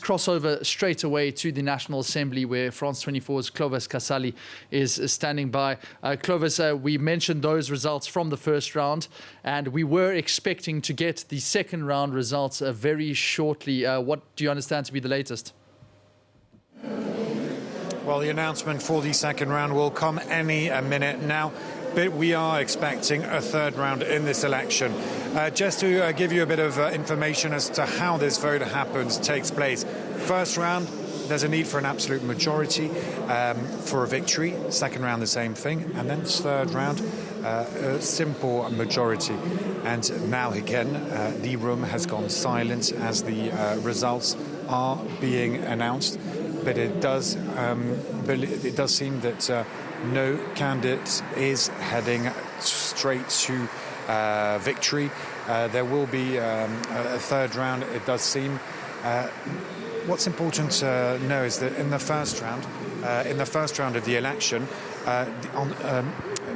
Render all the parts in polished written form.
cross over straight away to the National Assembly, where France 24's Clovis Casali is standing by. Clovis, we mentioned those results from the first round, and we were expecting to get the second round results very shortly. What do you understand to be the latest? Well, the announcement for the second round will come any minute now, but we are expecting a third round in this election. Just to give you a bit of information as to how this vote takes place. First round, there's a need for an absolute majority for a victory. Second round, the same thing. And then third round, a simple majority. And now again, the room has gone silent as the results are being announced. But it does seem that no candidate is heading straight to victory. There will be a third round, it does seem. What's important to know is that in the first round of the election,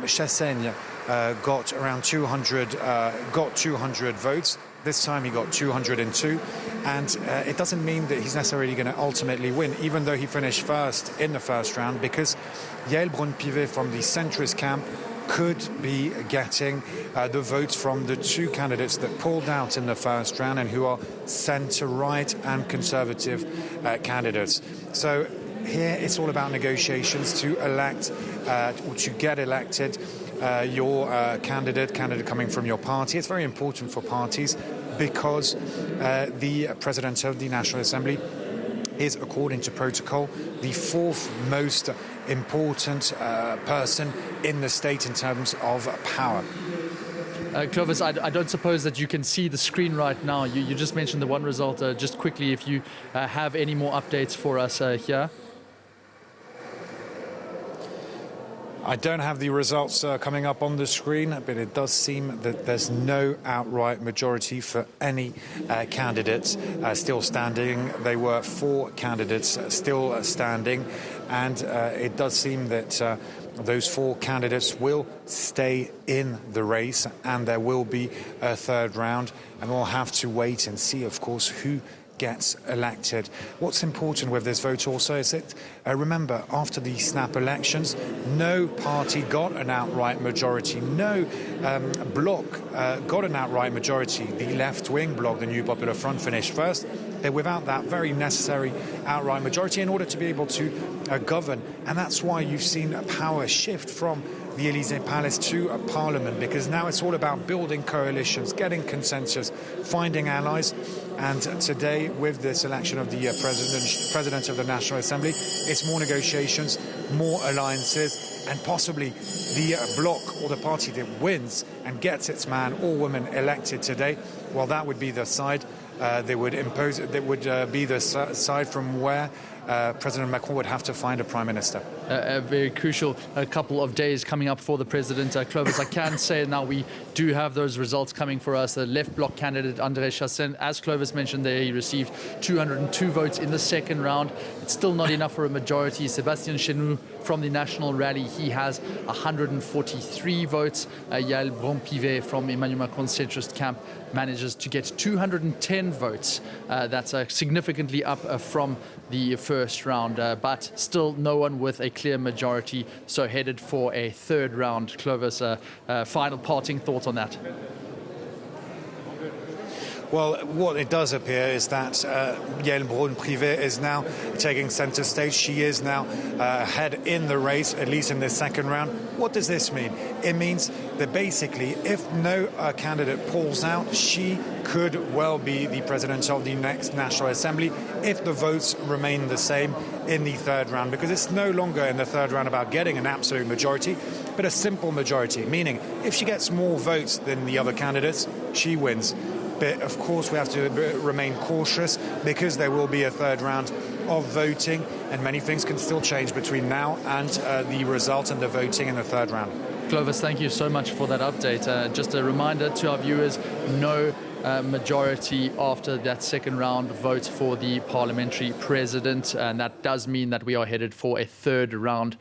Chassaigne got around 200 votes. This time he got 202, and it doesn't mean that he's necessarily going to ultimately win, even though he finished first in the first round, because Yael Braun-Pivet from the centrist camp could be getting the votes from the two candidates that pulled out in the first round and who are centre-right and conservative candidates. So here it's all about negotiations to elect or to get elected your candidate coming from your party. It's very important for parties because the President of the National Assembly is, according to protocol, the fourth most important person in the state in terms of power. Clovis, I don't suppose that you can see the screen right now. You just mentioned the one result. Just quickly, if you have any more updates for us here. I don't have the results coming up on the screen, but it does seem that there's no outright majority for any candidates still standing. There were 4 candidates still standing, and it does seem that those 4 candidates will stay in the race, and there will be a third round, and we'll have to wait and see, of course, who gets elected. What's important with this vote also is that, remember, after the snap elections, no party got an outright majority. No bloc got an outright majority. The left-wing bloc, the New Popular Front, finished first. They're without that very necessary outright majority in order to be able to govern. And that's why you've seen a power shift from the Élysée Palace to a parliament, because now it's all about building coalitions, getting consensus, finding allies. And today, with this election of the president of the National Assembly, it's more negotiations, more alliances, and possibly the bloc or the party that wins and gets its man or woman elected today, well, that would be the side they would impose. That would be the side from where President Macron would have to find a prime minister. A very crucial couple of days coming up for the president. Clovis, I can say now we do have those results coming for us. The left bloc candidate, André Chassaigne, as Clovis mentioned there, he received 202 votes in the second round. It's still not enough for a majority. Sébastien Chenu from the National Rally, he has 143 votes. Yael Braun-Pivet from Emmanuel Macron's centrist camp manages to get 210 votes. That's significantly up from the first round, but still no one with a clear majority, so headed for a third round. Clovis, final parting thoughts on that? Well, what it does appear is that Yael Braun-Pivet is now taking centre stage. She is now ahead in the race, at least in the second round. What does this mean? It means that basically, if no candidate pulls out, she could well be the president of the next National Assembly if the votes remain the same in the third round, because it's no longer in the third round about getting an absolute majority, but a simple majority, meaning if she gets more votes than the other candidates, she wins. But of course we have to remain cautious, because there will be a third round of voting, and many things can still change between now and the result and the voting in the third round. Clovis, thank you so much for that update. Just a reminder to our viewers, no majority after that second round vote for the parliamentary president, and that does mean that we are headed for a third round.